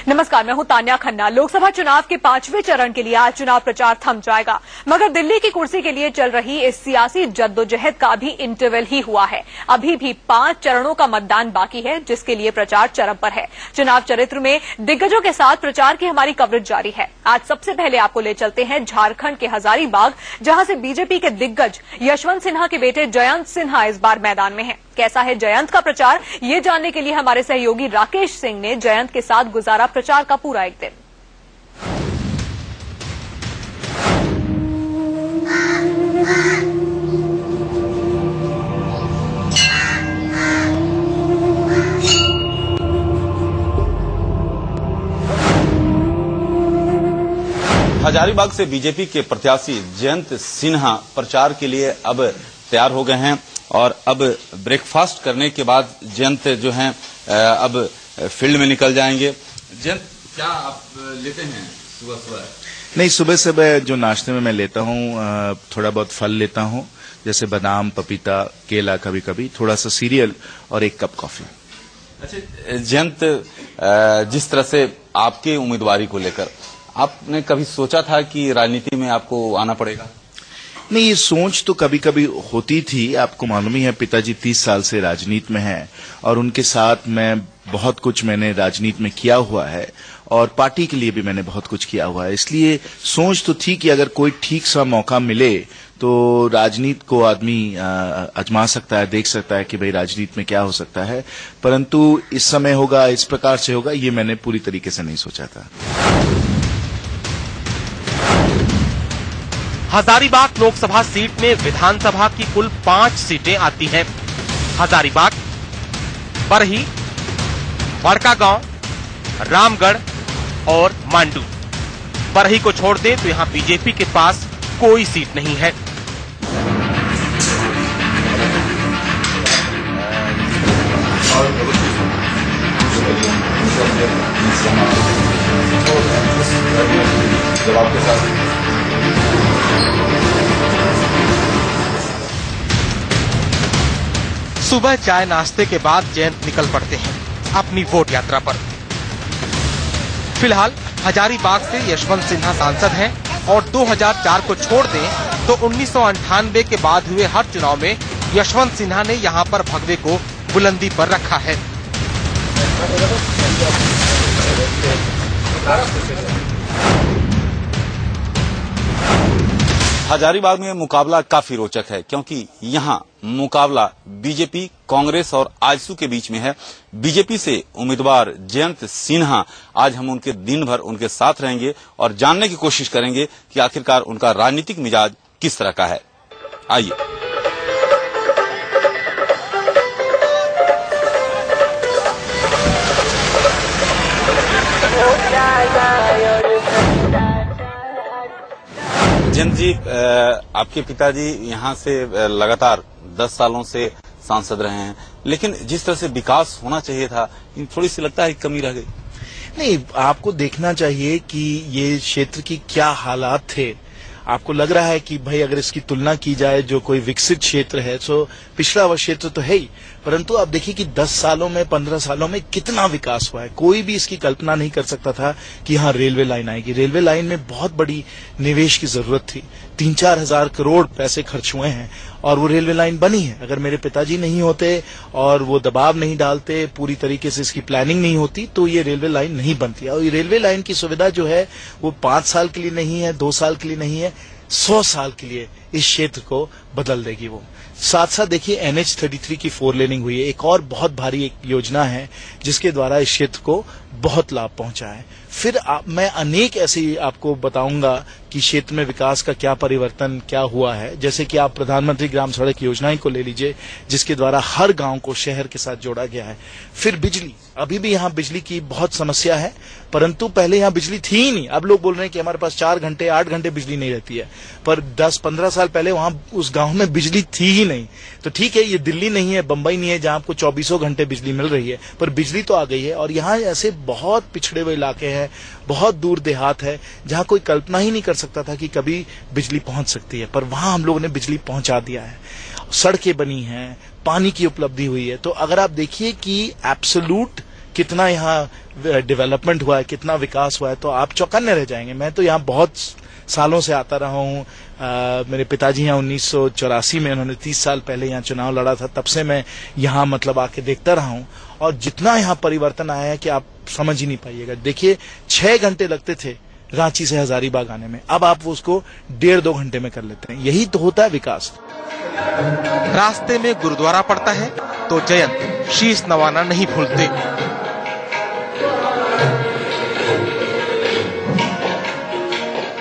नमस्कार, मैं हूं तान्या खन्ना। लोकसभा चुनाव के 5वें चरण के लिए आज चुनाव प्रचार थम जाएगा, मगर दिल्ली की कुर्सी के लिए चल रही इस सियासी जद्दोजहद का भी इंटरवल ही हुआ है। अभी भी 5 चरणों का मतदान बाकी है, जिसके लिए प्रचार चरम पर है। चुनाव चरित्र में दिग्गजों के साथ प्रचार की हमारी कवरेज जारी है। आज सबसे पहले आपको ले चलते हैं झारखंड के हजारीबाग, जहां से बीजेपी के दिग्गज यशवंत सिन्हा के बेटे जयंत सिन्हा इस बार मैदान में हैं। कैसा है जयंत का प्रचार, ये जानने के लिए हमारे सहयोगी राकेश सिंह ने जयंत के साथ गुजारा प्रचार का पूरा एक दिन। हजारीबाग से बीजेपी के प्रत्याशी जयंत सिन्हा प्रचार के लिए अब तैयार हो गए हैं और अब ब्रेकफास्ट करने के बाद जयंत जो हैं अब फील्ड में निकल जाएंगे। जयंत, क्या आप लेते हैं सुबह सुबह? नहीं, सुबह सुबह जो नाश्ते में मैं लेता हूँ थोड़ा बहुत फल लेता हूँ, जैसे बादाम, पपीता, केला, कभी कभी थोड़ा सा सीरियल और 1 कप कॉफी। अच्छा जयंत, जिस तरह से आपके उम्मीदवारी को लेकर आपने कभी सोचा था कि राजनीति में आपको आना पड़ेगा? नहीं, ये सोच तो कभी कभी होती थी। आपको मालूम ही है, पिताजी 30 साल से राजनीति में हैं और उनके साथ मैं बहुत कुछ मैंने राजनीति में किया हुआ है और पार्टी के लिए भी मैंने बहुत कुछ किया हुआ है। इसलिए सोच तो थी कि अगर कोई ठीक सा मौका मिले तो राजनीति को आदमी आजमा सकता है, देख सकता है कि भाई राजनीति में क्या हो सकता है। परंतु इस समय होगा, इस प्रकार से होगा, ये मैंने पूरी तरीके से नहीं सोचा था। हजारीबाग लोकसभा सीट में विधानसभा की कुल 5 सीटें आती हैं। हजारीबाग, बरही, बड़कागांव, रामगढ़ और मांडू। बरही को छोड़ दें तो यहां बीजेपी के पास कोई सीट नहीं है। सुबह चाय नाश्ते के बाद जयंत निकल पड़ते हैं अपनी वोट यात्रा पर। फिलहाल हजारीबाग से यशवंत सिन्हा सांसद हैं और 2004 को छोड़ दें तो 1998 के बाद हुए हर चुनाव में यशवंत सिन्हा ने यहां पर भगवे को बुलंदी पर रखा है। हजारीबाग में मुकाबला काफी रोचक है, क्योंकि यहाँ मुकाबला बीजेपी, कांग्रेस और आजसू के बीच में है। बीजेपी से उम्मीदवार जयंत सिन्हा, आज हम उनके दिन भर उनके साथ रहेंगे और जानने की कोशिश करेंगे कि आखिरकार उनका राजनीतिक मिजाज किस तरह का है। आइए। जयंत जी, आपके पिताजी यहाँ से लगातार 10 सालों से सांसद रहे हैं, लेकिन जिस तरह से विकास होना चाहिए था, थोड़ी सी लगता है कि कमी रह गई। नहीं, आपको देखना चाहिए कि ये क्षेत्र की क्या हालात थे। आपको लग रहा है कि भाई अगर इसकी तुलना की जाए जो कोई विकसित क्षेत्र है तो पिछड़ा हुआ क्षेत्र तो है ही, परंतु आप देखिए कि 10 सालों में, 15 सालों में कितना विकास हुआ है। कोई भी इसकी कल्पना नहीं कर सकता था कि यहाँ रेलवे लाइन आएगी। रेलवे लाइन में बहुत बड़ी निवेश की जरूरत थी। 3-4 हजार करोड़ पैसे खर्च हुए हैं और वो रेलवे लाइन बनी है। अगर मेरे पिताजी नहीं होते और वो दबाव नहीं डालते, पूरी तरीके से इसकी प्लानिंग नहीं होती, तो ये रेलवे लाइन नहीं बनती। और ये रेलवे लाइन की सुविधा जो है वो 5 साल के लिए नहीं है, 2 साल के लिए नहीं है, 100 साल के लिए इस क्षेत्र को बदल देगी वो। साथ साथ देखिए NH-33 की 4 लेनिंग हुई है, एक और बहुत भारी एक योजना है जिसके द्वारा इस क्षेत्र को बहुत लाभ पहुंचा है। फिर मैं अनेक ऐसी आपको बताऊंगा कि क्षेत्र में विकास का क्या परिवर्तन क्या हुआ है। जैसे कि आप प्रधानमंत्री ग्राम सड़क योजना को ले लीजिए, जिसके द्वारा हर गांव को शहर के साथ जोड़ा गया है। फिर बिजली, अभी भी यहाँ बिजली की बहुत समस्या है, परंतु पहले यहाँ बिजली थी ही नहीं। अब लोग बोल रहे हैं कि हमारे पास 4 घंटे 8 घंटे बिजली नहीं रहती है, पर 10-15 साल पहले वहां उस गांव में बिजली थी ही नहीं। तो ठीक है, ये दिल्ली नहीं है, बंबई नहीं है जहां आपको 24 घंटे बिजली मिल रही है, पर बिजली तो आ गई है। और यहाँ ऐसे बहुत पिछड़े हुए इलाके हैं, बहुत दूर देहात है, जहां कोई कल्पना ही नहीं कर सकता था कि कभी बिजली पहुंच सकती है, पर वहां हम लोगों ने बिजली पहुंचा दिया है। सड़कें बनी हैं, पानी की उपलब्धि हुई है। तो अगर आप देखिए कि एब्सोल्यूट कितना यहाँ डेवलपमेंट हुआ है, कितना विकास हुआ है, तो आप चौकन्ने रह जाएंगे। मैं तो यहाँ बहुत सालों से आता रहा हूँ। मेरे पिताजी यहाँ 1984 में, उन्होंने 30 साल पहले यहाँ चुनाव लड़ा था, तब से मैं यहाँ मतलब आके देखता रहा हूँ। और जितना यहाँ परिवर्तन आया है कि आप समझ ही नहीं पाइएगा। देखिए 6 घंटे लगते थे रांची से हजारीबाग आने में, अब आप उसको 1.5-2 घंटे में कर लेते हैं। यही तो होता है विकास। रास्ते में गुरुद्वारा पड़ता है तो जयंत शीश नवाना नहीं भूलते।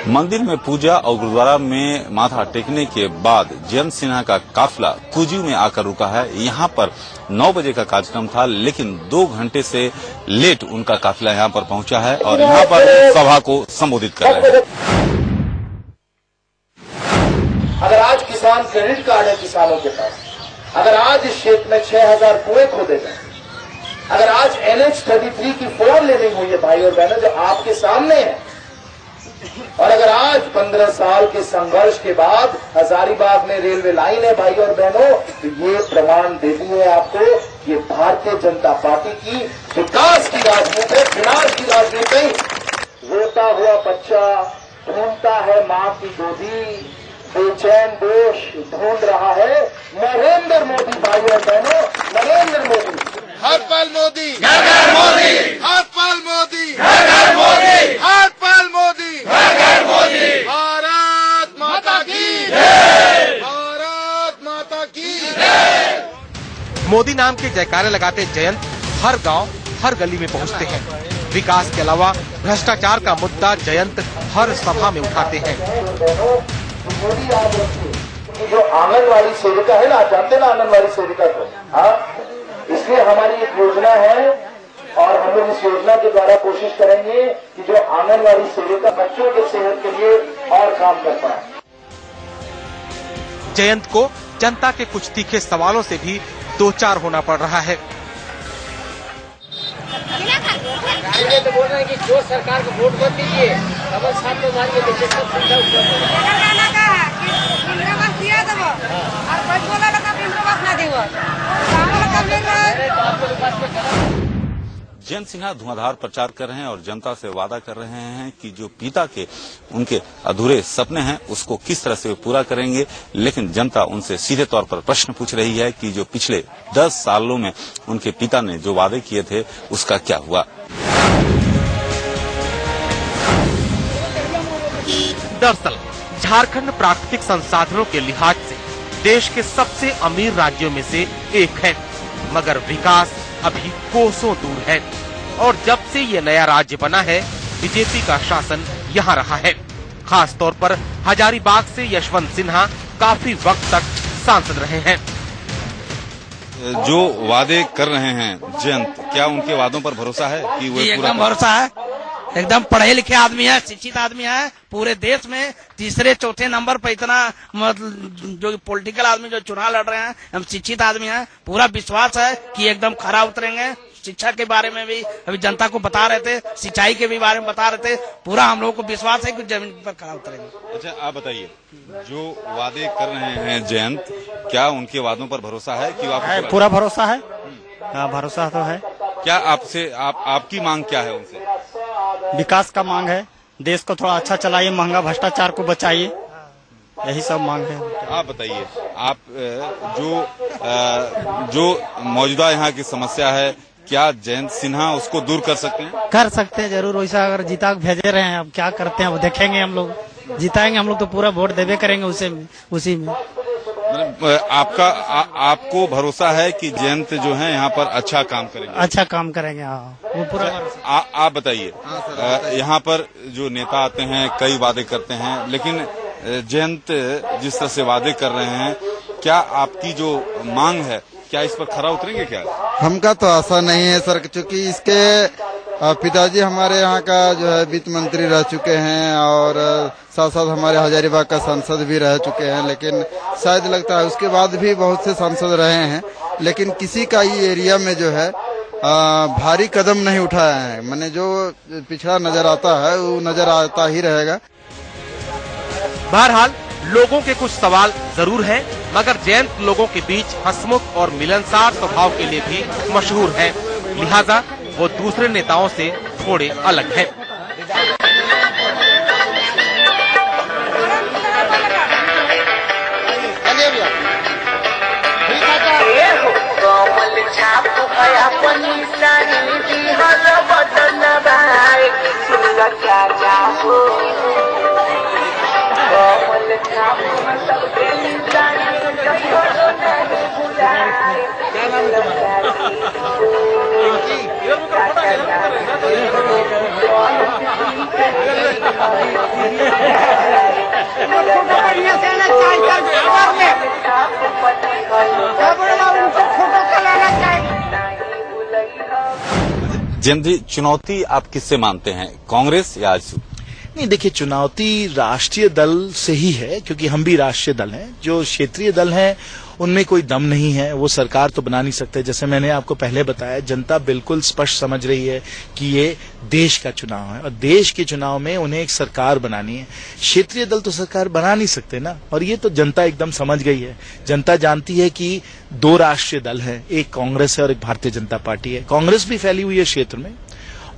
मंदिर में पूजा और गुरुद्वारा में माथा टेकने के बाद जयंत सिन्हा का काफिला कुजू में आकर रुका है। यहाँ पर 9 बजे का कार्यक्रम था, लेकिन 2 घंटे से लेट उनका काफिला यहाँ पर पहुंचा है और यहाँ पर सभा को संबोधित कर रहे हैं। अगर आज किसान क्रेडिट कार्ड है किसानों के पास, अगर आज इस क्षेत्र में 6000 कुएं खोदे गए, अगर आज NH-33 की 4 लेनिंग हुई है भाई और बहनों, जो आपके सामने है, और अगर आज 15 साल के संघर्ष के बाद हजारीबाग में रेलवे लाइन है भाई और बहनों, तो ये प्रमाण देती है आपको, ये भारतीय जनता पार्टी की विकास की राजनीति है, विनाश की राजनीति नहीं। रोता हुआ बच्चा ढूंढता है मां की गोदी, बेचैन देश ढूंढ रहा है नरेंद्र मोदी भाई और बहनों, नरेंद्र मोदी। हर पल मोदी, घर घर मोदी, हर पल मोदी, घर घर मोदी, हर पल मोदी, घर घर मोदी। भारत माता की जय, भारत माता की जय। मोदी नाम के जयकारे लगाते जयंत हर गांव, हर गली में पहुंचते हैं। विकास के अलावा भ्रष्टाचार का मुद्दा जयंत हर सभा में उठाते हैं। मोदी याद रखिए, जो आंगनवाड़ी सेविका है ना, आप जानते ना आंगनवाड़ी सेविका को, हाँ, इसलिए हमारी एक योजना है और हम लोग इस योजना के द्वारा कोशिश करेंगे कि जो आंगनवाड़ी सेविका बच्चों के सेहत के लिए और काम कर पाए। जयंत को जनता के कुछ तीखे सवालों से भी दो चार होना पड़ रहा है। तो बोल रहे हैं कि जो सरकार को वोट मत दीजिए, कमल साहब को मारिए, देखिए सब सुविधा जयंत सिन्हा धुआंधार प्रचार कर रहे हैं और जनता से वादा कर रहे हैं कि जो पिता के उनके अधूरे सपने हैं उसको किस तरह से वे पूरा करेंगे। लेकिन जनता उनसे सीधे तौर पर प्रश्न पूछ रही है कि जो पिछले 10 सालों में उनके पिता ने जो वादे किए थे उसका क्या हुआ। दरअसल झारखंड प्राकृतिक संसाधनों के लिहाज से देश के सबसे अमीर राज्यों में से एक है, मगर विकास अभी कोसों दूर है। और जब से ये नया राज्य बना है, बीजेपी का शासन यहाँ रहा है। खास तौर पर हजारीबाग से यशवंत सिन्हा काफी वक्त तक सांसद रहे हैं। जो वादे कर रहे हैं जयंत, क्या उनके वादों पर भरोसा है कि वो पूरा? एकदम भरोसा है, एकदम पढ़े लिखे आदमी है, शिक्षित आदमी है। पूरे देश में तीसरे चौथे नंबर पर इतना मतलब जो पॉलिटिकल आदमी जो चुनाव लड़ रहे हैं, हम शिक्षित आदमी हैं। पूरा विश्वास है कि एकदम खरा उतरेंगे। शिक्षा के बारे में भी अभी जनता को बता रहे थे, सिंचाई के भी बारे में बता रहे थे। पूरा हम लोगों को विश्वास है कि जमीन पर खरा उतरेंगे। अच्छा, आप बताइए, जो वादे कर रहे हैं जयंत, क्या उनके वादों पर भरोसा है कि आप? पूरा भरोसा है, भरोसा तो है। क्या आपसे आपकी मांग क्या है उनसे? विकास का मांग है, देश को थोड़ा अच्छा चलाइए, महंगा भ्रष्टाचार को बचाइए, यही सब मांग है। आप बताइए, आप जो मौजूदा यहाँ की समस्या है, क्या जयंत सिन्हा उसको दूर कर सकते हैं? कर सकते हैं जरूर, वैसा अगर जीता भेजे रहे हैं, अब क्या करते हैं वो देखेंगे। हम लोग जिताएंगे, हम लोग तो पूरा वोट देवे करेंगे उसी में। आपको भरोसा है कि जयंत जो है यहाँ पर अच्छा काम करेंगे? अच्छा काम करेंगे, हाँ, वो पूरा भरोसा। आप बताइए, यहाँ पर जो नेता आते हैं कई वादे करते हैं, लेकिन जयंत जिस तरह से वादे कर रहे हैं, क्या आपकी जो मांग है क्या इस पर खरा उतरेंगे? क्या हमका तो आशा नहीं है सर, क्योंकि इसके पिताजी हमारे यहाँ का जो है वित्त मंत्री रह चुके हैं और साथ साथ हमारे हजारीबाग का सांसद भी रह चुके हैं। लेकिन शायद लगता है उसके बाद भी बहुत से सांसद रहे हैं, लेकिन किसी का ये एरिया में जो है भारी कदम नहीं उठाया है। मैंने जो पिछड़ा नजर आता है वो नजर आता ही रहेगा। बहरहाल लोगों के कुछ सवाल जरूर हैं, मगर जयंत लोगों के बीच हंसमुख और मिलनसार स्वभाव के लिए भी मशहूर है। लिहाजा वो दूसरे नेताओं से थोड़े अलग हैं। जयंत जी, चुनौती आप किससे मानते हैं, कांग्रेस या आजसू? नहीं, देखिए, चुनौती राष्ट्रीय दल से ही है, क्योंकि हम भी राष्ट्रीय दल हैं। जो क्षेत्रीय दल हैं उनमें कोई दम नहीं है, वो सरकार तो बना नहीं सकते। जैसे मैंने आपको पहले बताया, जनता बिल्कुल स्पष्ट समझ रही है कि ये देश का चुनाव है और देश के चुनाव में उन्हें एक सरकार बनानी है। क्षेत्रीय दल तो सरकार बना नहीं सकते ना, और ये तो जनता एकदम समझ गई है। जनता जानती है कि दो राष्ट्रीय दल हैं, एक कांग्रेस है और एक भारतीय जनता पार्टी है। कांग्रेस भी फैली हुई है क्षेत्र में,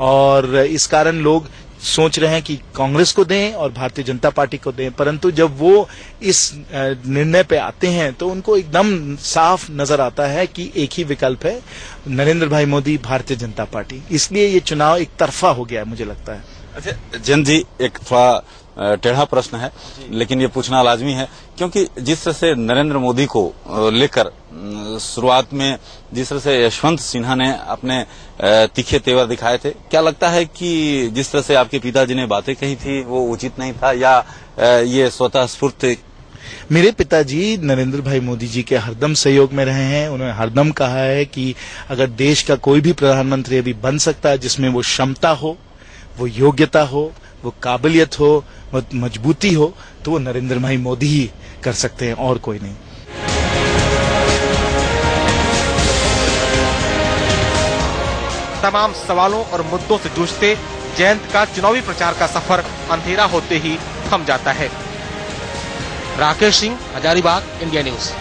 और इस कारण लोग सोच रहे हैं कि कांग्रेस को दें और भारतीय जनता पार्टी को दें, परंतु जब वो इस निर्णय पे आते हैं तो उनको एकदम साफ नजर आता है कि एक ही विकल्प है, नरेंद्र भाई मोदी, भारतीय जनता पार्टी। इसलिए ये चुनाव एक तरफा हो गया है, मुझे लगता है। अच्छा जयंत जी, एक थोड़ा टेढ़ा प्रश्न है लेकिन ये पूछना लाजमी है, क्योंकि जिस तरह से नरेंद्र मोदी को लेकर शुरुआत में जिस तरह से यशवंत सिन्हा ने अपने तीखे तेवर दिखाए थे, क्या लगता है कि जिस तरह से आपके पिताजी ने बातें कही थी वो उचित नहीं था, या ये स्वतः स्फूर्त? मेरे पिताजी नरेंद्र भाई मोदी जी के हरदम सहयोग में रहे हैं। उन्होंने हरदम कहा है कि अगर देश का कोई भी प्रधानमंत्री अभी बन सकता है जिसमें वो क्षमता हो, वो योग्यता हो, वो काबिलियत हो, वो मजबूती हो, तो वो नरेंद्र भाई मोदी ही कर सकते हैं, और कोई नहीं। तमाम सवालों और मुद्दों से जूझते जयंत का चुनावी प्रचार का सफर अंधेरा होते ही थम जाता है। Rakesh Singh, Hazaribagh, India news.